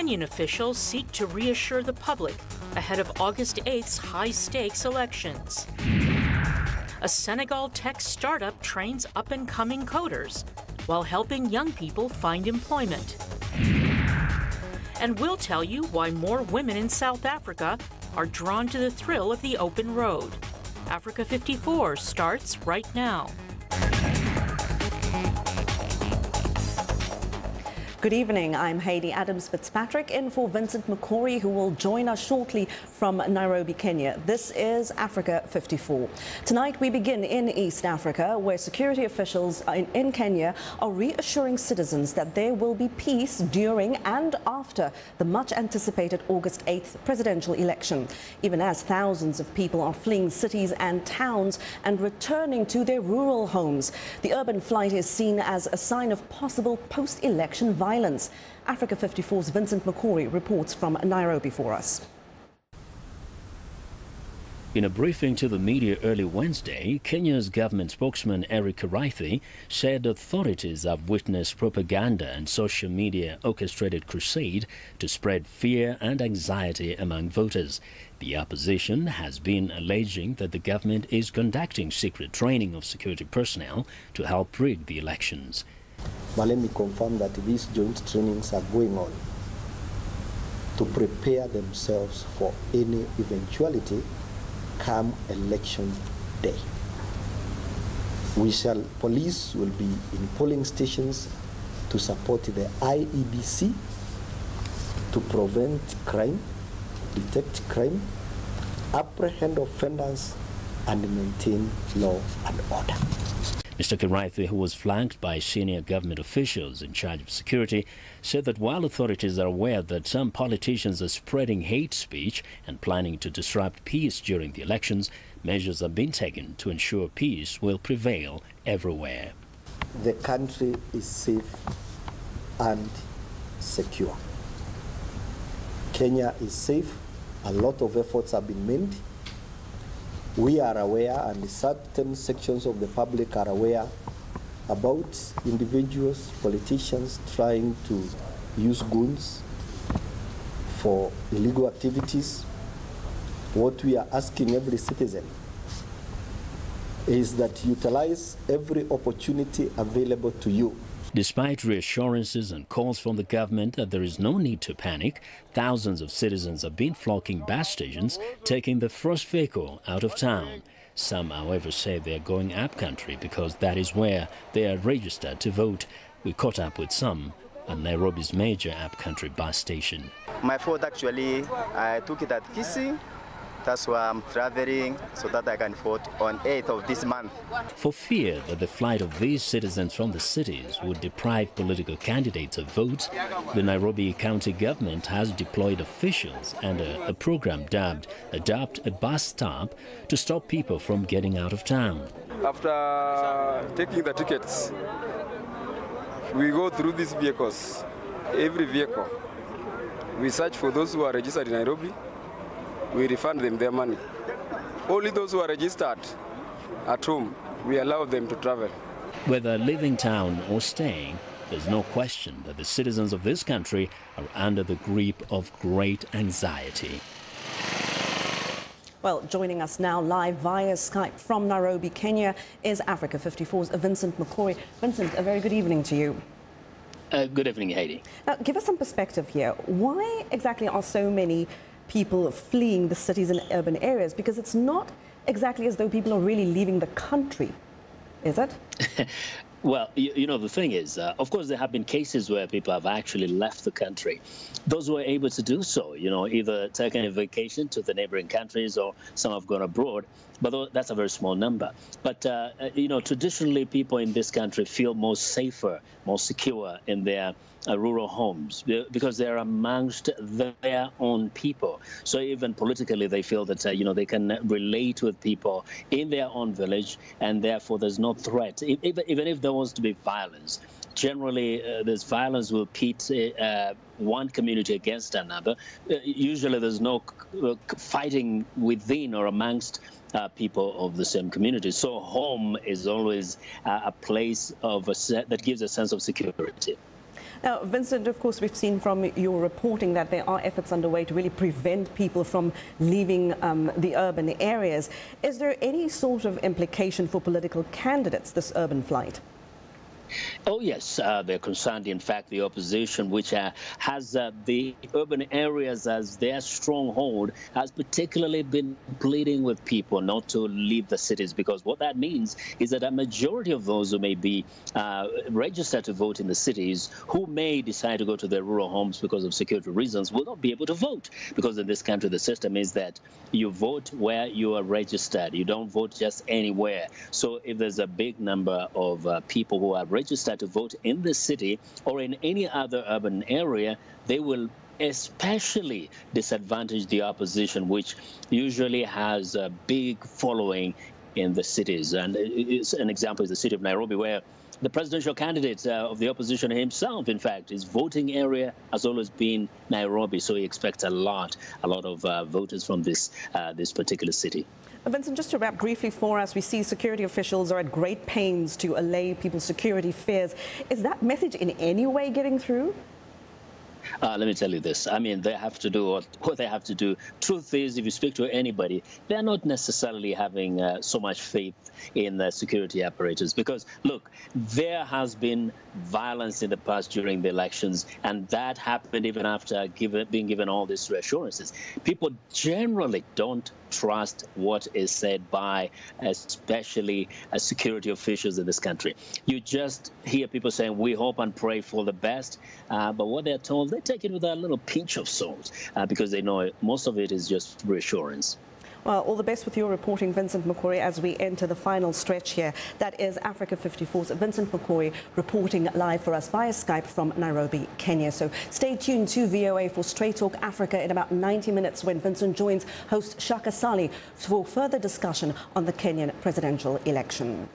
Kenyan officials seek to reassure the public ahead of August 8th's high-stakes elections. A Senegal tech startup trains up-and-coming coders while helping young people find employment. And we'll tell you why more women in South Africa are drawn to the thrill of the open road. Africa 54 starts right now. Good evening, I'm Hayley Adams-Fitzpatrick in for Vincent Makori, who will join us shortly from Nairobi, Kenya. This is Africa 54. Tonight we begin in East Africa, where security officials in Kenya are reassuring citizens that there will be peace during and after the much-anticipated August 8th presidential election, even as thousands of people are fleeing cities and towns and returning to their rural homes. The urban flight is seen as a sign of possible post-election violence. Africa 54's Vincent Makori reports from Nairobi for us. In a briefing to the media early Wednesday, Kenya's government spokesman Eric Kiraithe said authorities have witnessed propaganda and social media orchestrated crusade to spread fear and anxiety among voters. The opposition has been alleging that the government is conducting secret training of security personnel to help rig the elections. But let me confirm that these joint trainings are going on to prepare themselves for any eventuality come election day. Police will be in polling stations to support the IEBC to prevent crime, detect crime, apprehend offenders, and maintain law and order. Mr. Kiraithe, who was flanked by senior government officials in charge of security, said that while authorities are aware that some politicians are spreading hate speech and planning to disrupt peace during the elections, measures have been taken to ensure peace will prevail everywhere. The country is safe and secure. Kenya is safe. A lot of efforts have been made. We are aware, and certain sections of the public are aware, about individuals, politicians trying to use guns for illegal activities. What we are asking every citizen is that utilize every opportunity available to you. Despite reassurances and calls from the government that there is no need to panic, thousands of citizens have been flocking bus stations, taking the first vehicle out of town. Some, however, say they are going up-country because that is where they are registered to vote. We caught up with some at Nairobi's major up-country bus station. My vote, actually, I took it at Kisii. That's why I'm traveling, so that I can vote on 8th of this month. For fear that the flight of these citizens from the cities would deprive political candidates of votes, the Nairobi County government has deployed officials and a program dubbed Adopt a Bus Stop to stop people from getting out of town. After taking the tickets, we go through these vehicles, every vehicle. We search for those who are registered in Nairobi. We refund them their money. Only those who are registered at home, we allow them to travel. Whether leaving town or staying, there's no question that the citizens of this country are under the grip of great anxiety. Well, joining us now live via Skype from Nairobi, Kenya, is Africa 54's Vincent Makori. Vincent, a very good evening to you. Good evening, Hayley. Now, give us some perspective here. Why exactly are so many people fleeing the cities and urban areas? Because it's not exactly as though people are really leaving the country, is it? Well, you know, the thing is, of course, there have been cases where people have actually left the country. Those who are able to do so, you know, either taking a vacation to the neighboring countries or some have gone abroad. But that's a very small number. But, you know, traditionally, people in this country feel more safer, more secure in their rural homes because they're amongst their own people. So even politically, they feel that, you know, they can relate with people in their own village, and therefore there's no threat. Even if there was to be violence, generally this violence will pit one community against another. Usually there's no fighting within or amongst people of the same community. So home is always a place of that gives a sense of security. Now, Vincent, of course, we've seen from your reporting that there are efforts underway to really prevent people from leaving the urban areas. Is there any sort of implication for political candidates, this urban flight? Oh, yes, they're concerned. In fact, the opposition, which has the urban areas as their stronghold, has particularly been pleading with people not to leave the cities, because what that means is that a majority of those who may be registered to vote in the cities, who may decide to go to their rural homes because of security reasons, will not be able to vote. Because in this country, the system is that you vote where you are registered. You don't vote just anywhere. So if there's a big number of people who are registered to vote in the city or in any other urban area, they will especially disadvantage the opposition, which usually has a big following in the cities. And it's an example is the city of Nairobi, where the presidential candidate of the opposition himself, in fact, his voting area has always been Nairobi. So he expects a lot of voters from this particular city. Vincent, just to wrap briefly for us, we see security officials are at great pains to allay people's security fears. Is that message in any way getting through? Let me tell you this. I mean, they have to do what they have to do. Truth is, if you speak to anybody, they're not necessarily having so much faith in the security apparatus. Because, look, there has been violence in the past during the elections, and that happened even after being given all these reassurances. People generally don't trust what is said by especially security officials in this country. You just hear people saying, we hope and pray for the best, but what they're told, they take it with a little pinch of salt because they know most of it is just reassurance. Well, all the best with your reporting, Vincent Makori, as we enter the final stretch here. That is Africa 54's Vincent Makori reporting live for us via Skype from Nairobi, Kenya. So stay tuned to VOA for Straight Talk Africa in about 90 minutes when Vincent joins host Shaka Sali for further discussion on the Kenyan presidential election.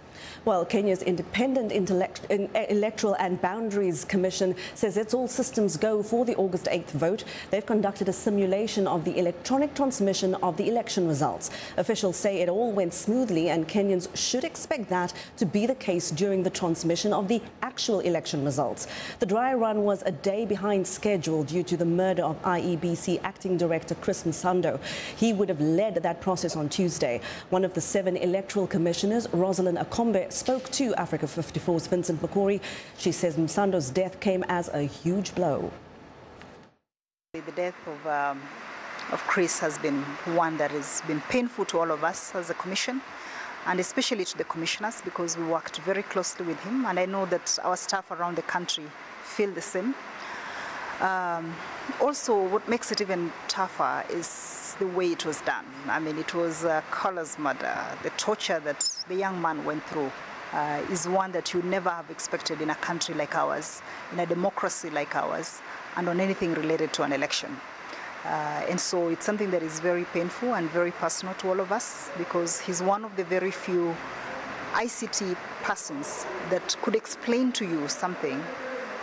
Well, Kenya's Independent Electoral and Boundaries Commission says it's all systems go for the August 8th vote. They've conducted a simulation of the electronic transmission of the election results. Officials say it all went smoothly, and Kenyans should expect that to be the case during the transmission of the actual election results. The dry run was a day behind schedule due to the murder of IEBC Acting Director Chris Msando. He would have led that process on Tuesday. One of the 7 electoral commissioners, Rosalind Akombe, spoke to Africa 54's Vincent Makori. She says Msando's death came as a huge blow. The death of Chris has been one that has been painful to all of us as a commission, and especially to the commissioners, because we worked very closely with him, and I know that our staff around the country feel the same. Also, what makes it even tougher is the way it was done. I mean, it was a callous murder. The torture that the young man went through is one that you would never have expected in a country like ours, in a democracy like ours, and on anything related to an election. And so it's something that is very painful and very personal to all of us, because he's one of the very few ICT persons that could explain to you something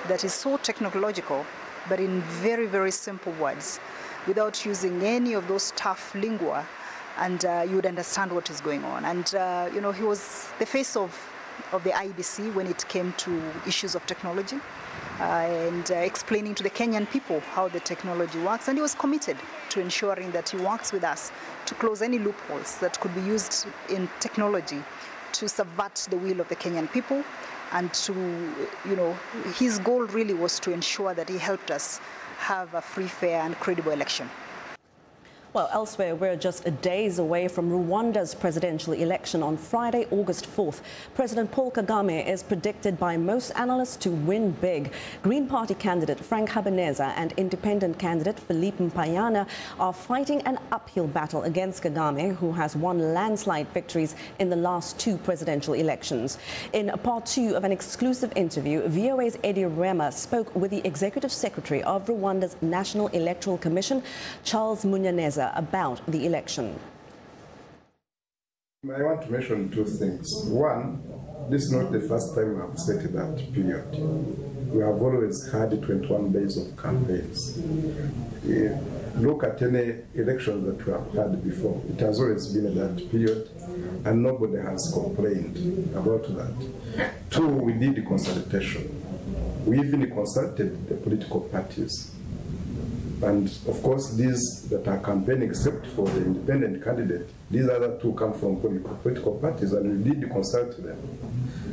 that is so technological, but in very, very simple words, without using any of those tough lingua, and you would understand what is going on. And, you know, he was the face of the IEBC when it came to issues of technology, and explaining to the Kenyan people how the technology works. And he was committed to ensuring that he works with us to close any loopholes that could be used in technology to subvert the will of the Kenyan people. And to, you know, his goal really was to ensure that he helped us have a free, fair and credible election. Well, elsewhere, we're just days away from Rwanda's presidential election on Friday, August 4th. President Paul Kagame is predicted by most analysts to win big. Green Party candidate Frank Habineza and independent candidate Philippe Mpayana are fighting an uphill battle against Kagame, who has won landslide victories in the last 2 presidential elections. In part 2 of an exclusive interview, VOA's Eddie Rema spoke with the executive secretary of Rwanda's National Electoral Commission, Charles Munyaneza, about the election. I want to mention 2 things. One, this is not the first time we have stated that period. We have always had 21 days of campaigns. Look at any elections that we have had before. It has always been that period, and nobody has complained about that. 2, we did consultation We even consulted the political parties. And of course, these that are campaigning, except for the independent candidate, these other two come from political parties, and we did consult them.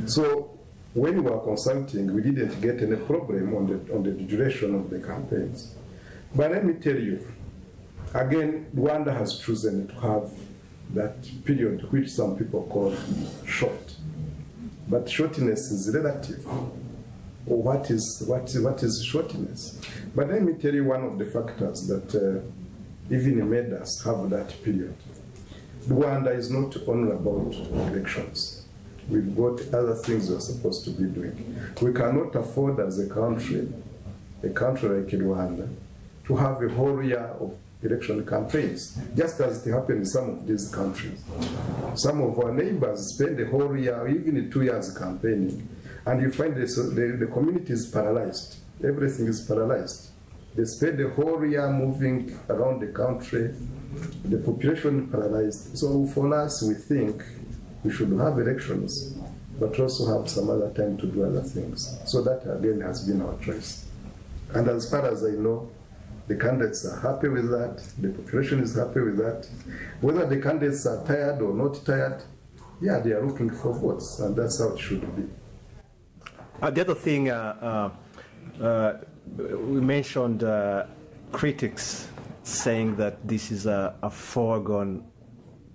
So when we were consulting, we didn't get any problem on the duration of the campaigns. But let me tell you, again, Rwanda has chosen to have that period, which some people call short. But shortness is relative. What is shortness? But let me tell you one of the factors that even made us have that period. Rwanda is not only about elections. We've got other things we're supposed to be doing. We cannot afford as a country like Rwanda, to have a whole year of election campaigns, just as it happened in some of these countries. Some of our neighbors spend a whole year, even 2 years campaigning, and you find the community is paralyzed. Everything is paralyzed. They spend a whole year moving around the country, the population paralyzed. So for us, we think we should have elections, but also have some other time to do other things. So that, again, has been our choice. And as far as I know, the candidates are happy with that, the population is happy with that. Whether the candidates are tired or not tired, yeah, they are looking for votes, and that's how it should be. The other thing, we mentioned critics saying that this is a foregone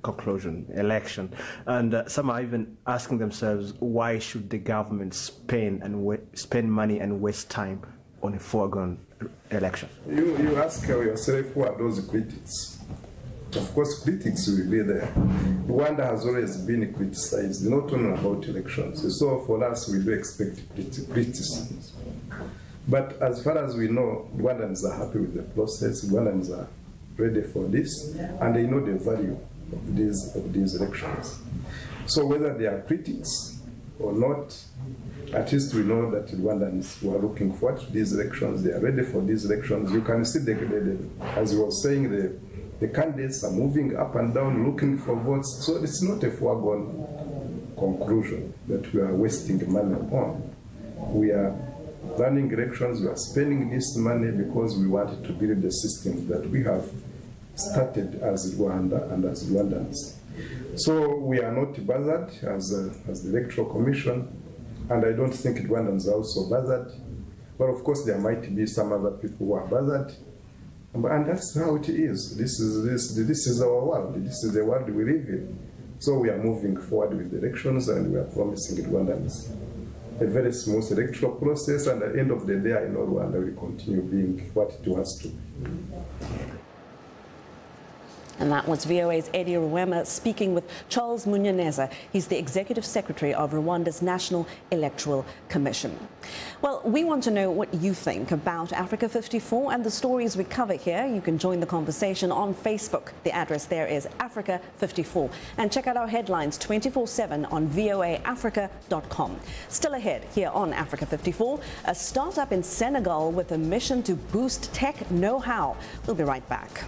conclusion, election, and some are even asking themselves, why should the government spend money and waste time on a foregone election? You ask yourself, who are those critics? Of course, critics will be there. Rwanda has always been criticized, not only about elections. So for us, we do expect criticism. But as far as we know, Rwandans are happy with the process. Rwandans are ready for this, and they know the value of these elections. So whether they are critics or not, at least we know that Rwandans who are looking forward to these elections, they are ready for these elections. You can see, as you were saying, the candidates are moving up and down looking for votes. So it's not a foregone conclusion that we are wasting money on. We are running elections, we are spending this money because we wanted to build the systems that we have started as Rwanda and as Rwandans. So we are not bothered as the Electoral Commission, and I don't think Rwandans are also bothered. But of course there might be some other people who are bothered. And that's how it is. This is our world. This is the world we live in. So we are moving forward with the elections, and we are promising Rwandans a very smooth electoral process, and at the end of the day, I know Rwanda will continue being what it wants to. And that was VOA's Eddie Ruwema speaking with Charles Munyaneza. He's the Executive Secretary of Rwanda's National Electoral Commission. Well, we want to know what you think about Africa 54 and the stories we cover here. You can join the conversation on Facebook. The address there is Africa 54. And check out our headlines 24/7 on voaafrica.com. Still ahead here on Africa 54, a startup in Senegal with a mission to boost tech know-how. We'll be right back.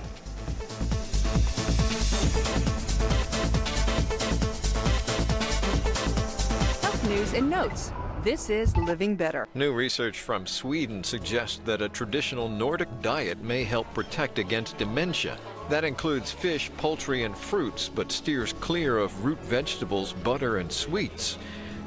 News and notes. This is Living Better. New research from Sweden suggests that a traditional Nordic diet may help protect against dementia. That includes fish, poultry, and fruits, but steers clear of root vegetables, butter, and sweets.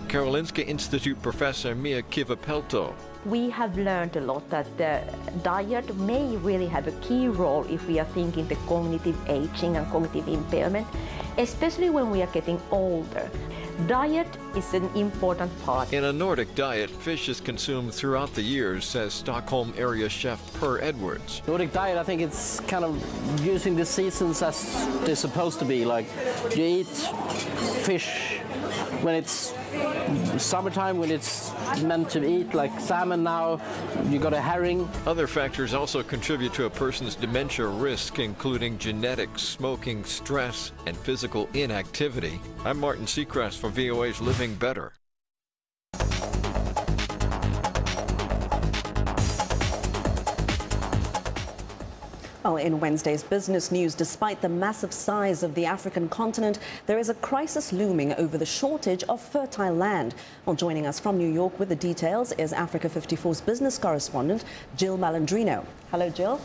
Karolinska Institute professor Mia Kivapelto. We have learned a lot that the diet may really have a key role if we are thinking the cognitive aging and cognitive impairment, especially when we are getting older. Diet is an important part. In a Nordic diet, fish is consumed throughout the years, says Stockholm area chef Per Edwards. Nordic diet, I think it's kind of using the seasons as they're supposed to be. Like you eat fish when it's summertime, when it's meant to eat, like salmon now, you got a herring. Other factors also contribute to a person's dementia risk, including genetics, smoking, stress, and physical inactivity. I'm Martin Seacrest for VOA's Living Better. Well, in Wednesday's business news, despite the massive size of the African continent, there is a crisis looming over the shortage of fertile land. Well, joining us from New York with the details is Africa 54's business correspondent, Jill Malandrino. Hello, Jill.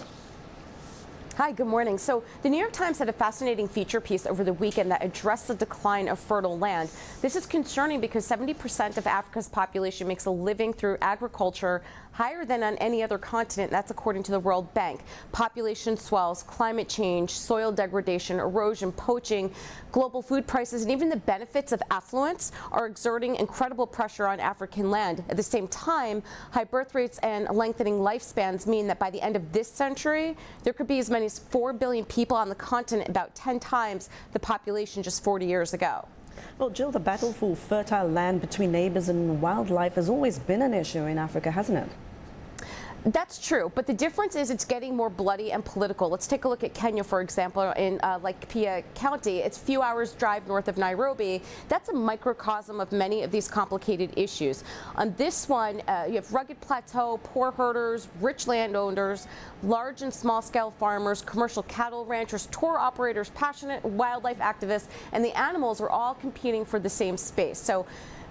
Hi, good morning. So the New York Times had a fascinating feature piece over the weekend that addressed the decline of fertile land. This is concerning because 70% of Africa's population makes a living through agriculture, higher than on any other continent. That's according to the World Bank. Population swells, climate change, soil degradation, erosion, poaching, global food prices, and even the benefits of affluence are exerting incredible pressure on African land. At the same time, high birth rates and lengthening lifespans mean that by the end of this century, there could be as many as 4 billion people on the continent, about 10 times the population just 40 years ago. Well, Jill, the battle for fertile land between neighbors and wildlife has always been an issue in Africa, hasn't it? That's true, but the difference is it's getting more bloody and political. Let's take a look at Kenya, for example, in Laikipia County. It's a few hours drive north of Nairobi. That's a microcosm of many of these complicated issues. On this one, you have rugged plateau, poor herders, rich landowners, large and small-scale farmers, commercial cattle ranchers, tour operators, passionate wildlife activists, and the animals are all competing for the same space. So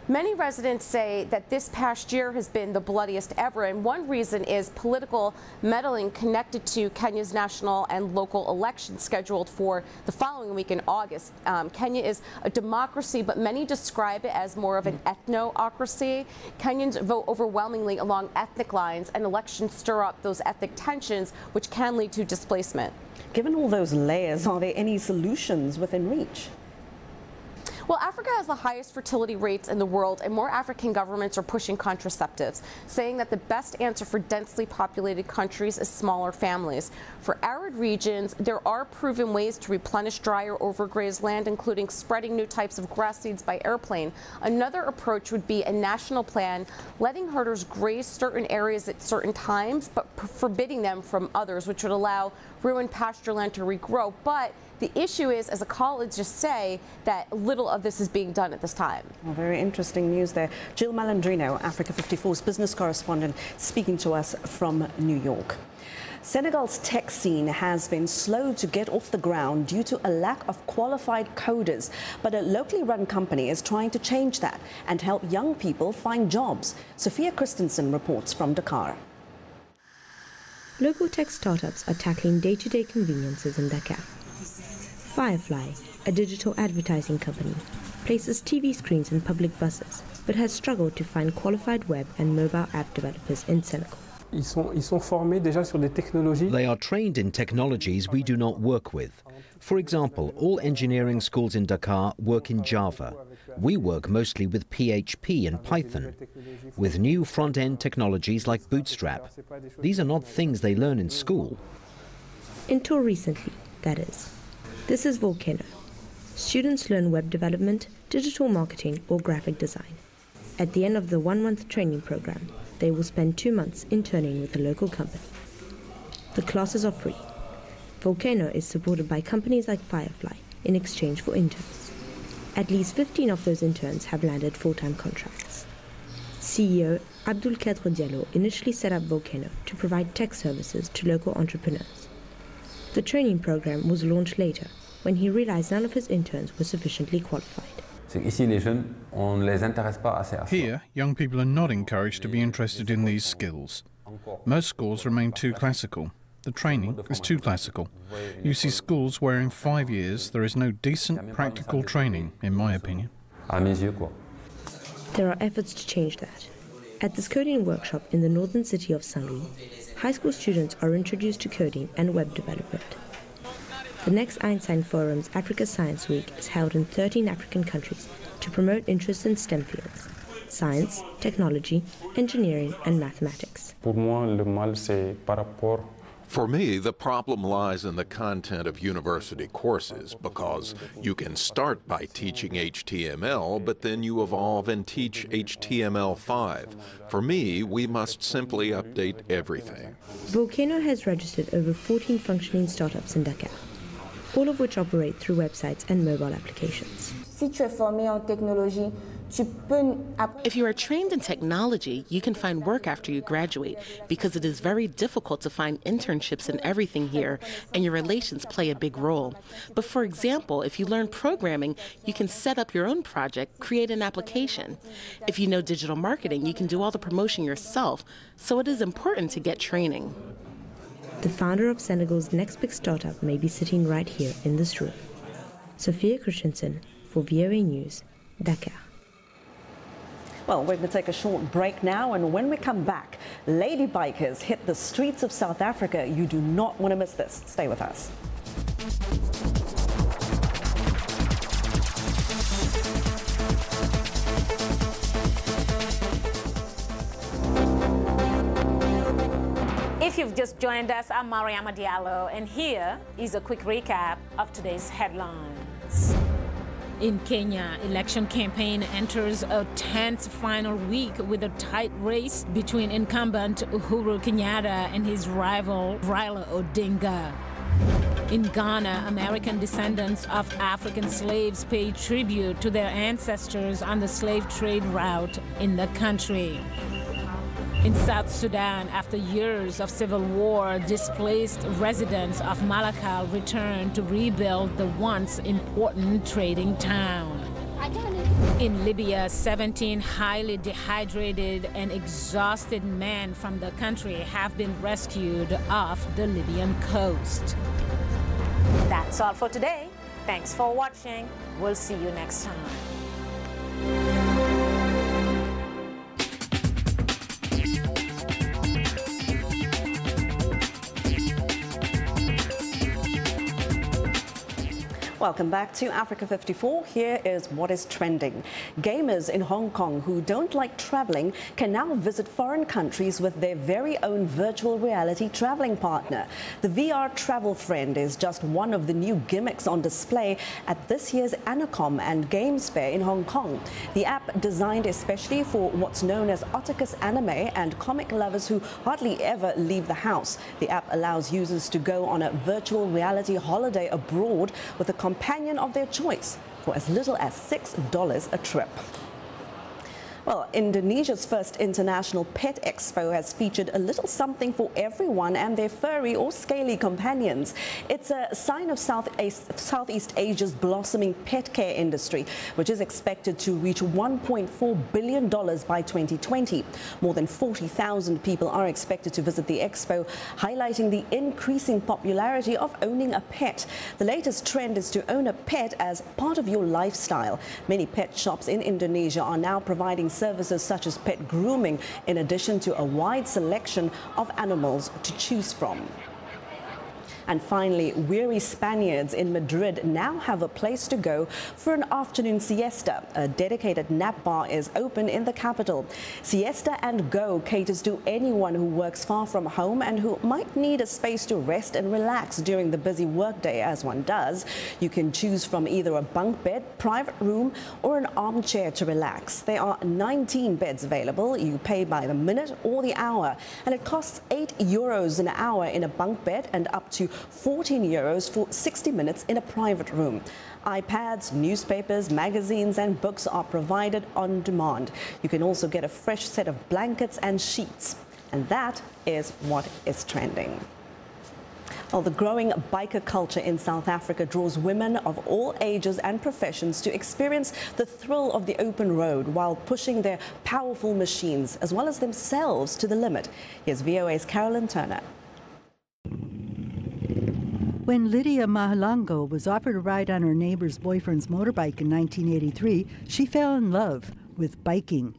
many residents say that this past year has been the bloodiest ever, and one reason is political meddling connected to Kenya's national and local elections scheduled for the following week in August. Kenya is a democracy, but many describe it as more of an ethnocracy. Kenyans vote overwhelmingly along ethnic lines, and elections stir up those ethnic tensions, which can lead to displacement. Given all those layers, are there any solutions within reach? Well, Africa has the highest fertility rates in the world, and more African governments are pushing contraceptives, saying that the best answer for densely populated countries is smaller families. For arid regions, there are proven ways to replenish dry or overgrazed land, including spreading new types of grass seeds by airplane. Another approach would be a national plan letting herders graze certain areas at certain times, but forbidding them from others, which would allow ruined pasture land to regrow. But the issue is, as ecologists say, that little of this is being done at this time. Well, very interesting news there. Jill Malandrino, Africa 54's business correspondent, speaking to us from New York. Senegal's tech scene has been slow to get off the ground due to a lack of qualified coders, but a locally run company is trying to change that and help young people find jobs. Sophia Christensen reports from Dakar. Local tech startups are tackling day-to-day conveniences in Dakar. Firefly, a digital advertising company, places TV screens in public buses, but has struggled to find qualified web and mobile app developers in Senegal. They are trained in technologies we do not work with. For example, all engineering schools in Dakar work in Java. We work mostly with PHP and Python, with new front-end technologies like Bootstrap. These are not things they learn in school. Until recently, that is. This is Volcano. Students learn web development, digital marketing, or graphic design. At the end of the one-month training program, they will spend 2 months interning with a local company. The classes are free. Volcano is supported by companies like Firefly in exchange for interns. At least 15 of those interns have landed full-time contracts. CEO Abdul Kader Diallo initially set up Volcano to provide tech services to local entrepreneurs. The training program was launched later when he realized none of his interns were sufficiently qualified. Here, young people are not encouraged to be interested in these skills. Most schools remain too classical. The training is too classical. You see schools where in 5 years there is no decent practical training, in my opinion. There are efforts to change that. At this coding workshop in the northern city of Saint-Louis, high school students are introduced to coding and web development. The next Einstein Forum's Africa Science Week is held in 13 African countries to promote interest in STEM fields: science, technology, engineering, and mathematics. For me, the problem lies in the content of university courses, because you can start by teaching HTML, but then you evolve and teach HTML5. For me, we must simply update everything. Volcano has registered over 14 functioning startups in Dakar. all of which operate through websites and mobile applications. If you are trained in technology, you can find work after you graduate because it is very difficult to find internships and everything here, and your relations play a big role. But for example, if you learn programming, you can set up your own project, create an application. If you know digital marketing, you can do all the promotion yourself, so it is important to get training. The founder of Senegal's next big startup may be sitting right here in this room. Sophia Christensen for VOA News, Dakar. Well, we're going to take a short break now, and when we come back, lady bikers hit the streets of South Africa. You do not want to miss this. Stay with us. If you've just joined us, I'm Mariama Diallo, and here is a quick recap of today's headlines. In Kenya, election campaign enters a tense final week with a tight race between incumbent Uhuru Kenyatta and his rival Raila Odinga. In Ghana, American descendants of African slaves pay tribute to their ancestors on the slave trade route in the country. In South Sudan, after years of civil war, displaced residents of Malakal returned to rebuild the once important trading town. In Libya, 17 highly dehydrated and exhausted men from the country have been rescued off the Libyan coast. That's all for today. Thanks for watching. We'll see you next time. Welcome back to Africa 54. Here is what is trending. Gamers in Hong Kong who don't like traveling can now visit foreign countries with their very own virtual reality traveling partner. The VR Travel Friend is just one of the new gimmicks on display at this year's Anacom and Games Fair in Hong Kong. The app, designed especially for what's known as otakus anime and comic lovers who hardly ever leave the house. The app allows users to go on a virtual reality holiday abroad with a companion of their choice for as little as $6 a trip. Well, Indonesia's first international pet expo has featured a little something for everyone and their furry or scaly companions. It's a sign of Southeast Asia's blossoming pet care industry, which is expected to reach $1.4 billion by 2020. More than 40,000 people are expected to visit the expo, highlighting the increasing popularity of owning a pet. The latest trend is to own a pet as part of your lifestyle. Many pet shops in Indonesia are now providing services such as pet grooming, in addition to a wide selection of animals to choose from. And finally, weary Spaniards in Madrid now have a place to go for an afternoon siesta. A dedicated nap bar is open in the capital. Siesta and Go caters to anyone who works far from home and who might need a space to rest and relax during the busy workday, as one does. You can choose from either a bunk bed, private room, or an armchair to relax. There are 19 beds available. You pay by the minute or the hour, and it costs €8 an hour in a bunk bed and up to €14 for 60 minutes in a private room. iPads, newspapers, magazines and books are provided on demand. You can also get a fresh set of blankets and sheets. And that is what is trending. Well, the growing biker culture in South Africa draws women of all ages and professions to experience the thrill of the open road while pushing their powerful machines, as well as themselves, to the limit. Here's VOA's Carolyn Turner. When Lydia Mahalango was offered a ride on her neighbor's boyfriend's motorbike in 1983, she fell in love with biking.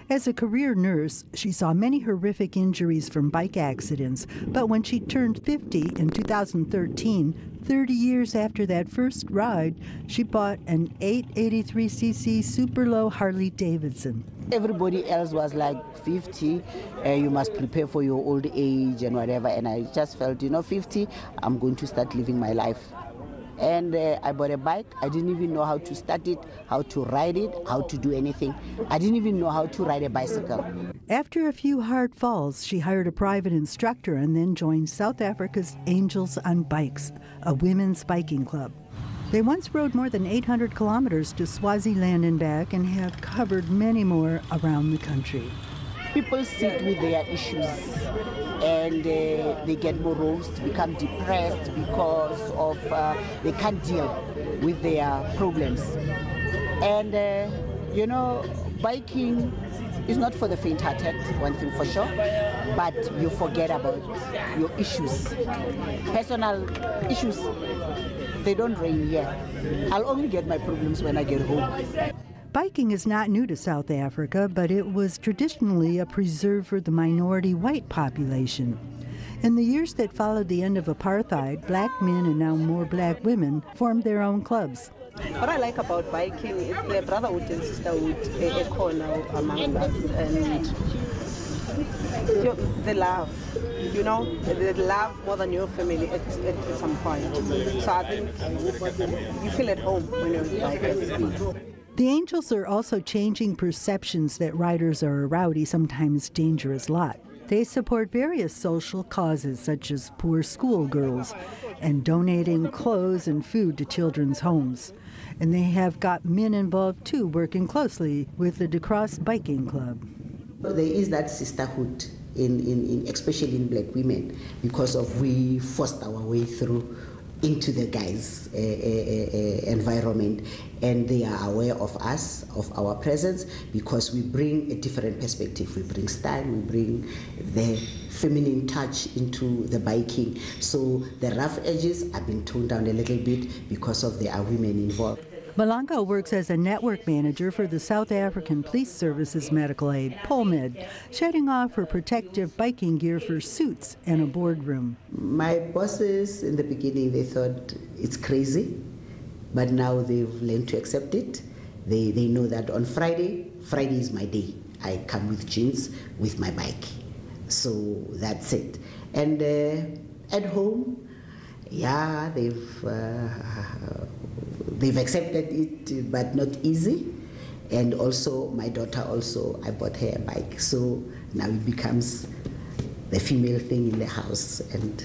As a career nurse, she saw many horrific injuries from bike accidents, but when she turned 50 in 2013, 30 years after that first ride, she bought an 883cc super low Harley Davidson. Everybody else was like 50, you must prepare for your old age and whatever, and I just felt, 50, I'm going to start living my life. And I bought a bike. I didn't even know how to start it, how to ride it, how to do anything. I didn't even know how to ride a bicycle. After a few hard falls, she hired a private instructor and then joined South Africa's Angels on Bikes, a women's biking club. They once rode more than 800 kilometers to Swaziland and back and have covered many more around the country. People sit with their issues and they get morose, become depressed because of they can't deal with their problems. And you know, biking is not for the faint-hearted, one thing for sure, but you forget about your issues. Personal issues, they don't reign here. I'll only get my problems when I get home. Biking is not new to South Africa, but it was traditionally a preserve for the minority white population. In the years that followed the end of apartheid, black men and now more black women formed their own clubs. What I like about biking is the brotherhood and sisterhood, a corner among us, and the love, you know, the love more than your family at some point. So I think you feel at home when you're biking. The Angels are also changing perceptions that riders are a rowdy, sometimes dangerous lot. They support various social causes such as poor schoolgirls and donating clothes and food to children's homes. And they have got men involved too, working closely with the DeCross Biking Club. There is that sisterhood, in especially in black women, because of we forced our way through into the guys' environment, and they are aware of us, of our presence, because we bring a different perspective. We bring style, we bring the feminine touch into the biking. So the rough edges are being toned down a little bit because of there are women involved. Malanga works as a network manager for the South African Police Service's medical aid, POLMED, shedding off her protective biking gear for suits and a boardroom. My bosses in the beginning, they thought it's crazy, but now they've learned to accept it. They know that on Friday is my day. I come with jeans, with my bike. So that's it. And at home, yeah, they've accepted it, but not easy. And also, my daughter also, I bought her a bike. So now it becomes the female thing in the house. And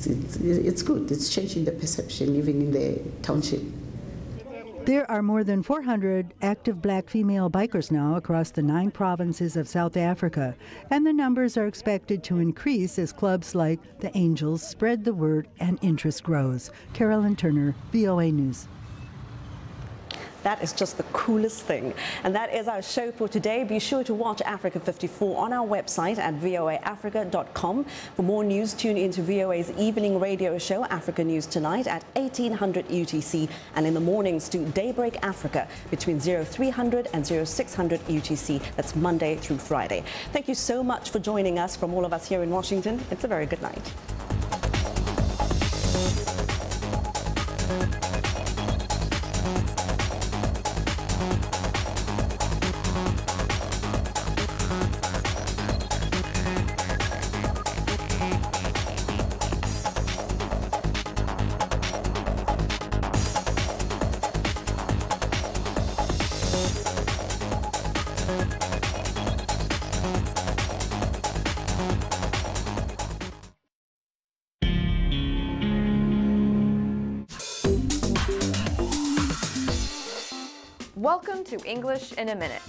it's good. It's changing the perception, even in the township. There are more than 400 active black female bikers now across the 9 provinces of South Africa, and the numbers are expected to increase as clubs like the Angels spread the word and interest grows. Carolyn Turner, VOA News. That is just the coolest thing. And that is our show for today. Be sure to watch Africa 54 on our website at voaafrica.com. For more news, tune into VOA's evening radio show, Africa News Tonight, at 1800 UTC, and in the mornings to Daybreak Africa between 0300 and 0600 UTC. That's Monday through Friday. Thank you so much for joining us. From all of us here in Washington, it's a very good night. Welcome to English in a Minute.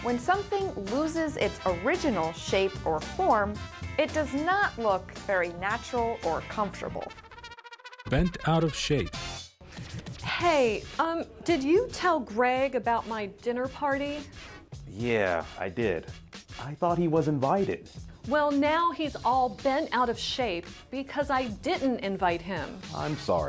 When something loses its original shape or form, it does not look very natural or comfortable. Bent out of shape. Hey, did you tell Greg about my dinner party? Yeah, I did. I thought he was invited. Well, now he's all bent out of shape because I didn't invite him. I'm sorry.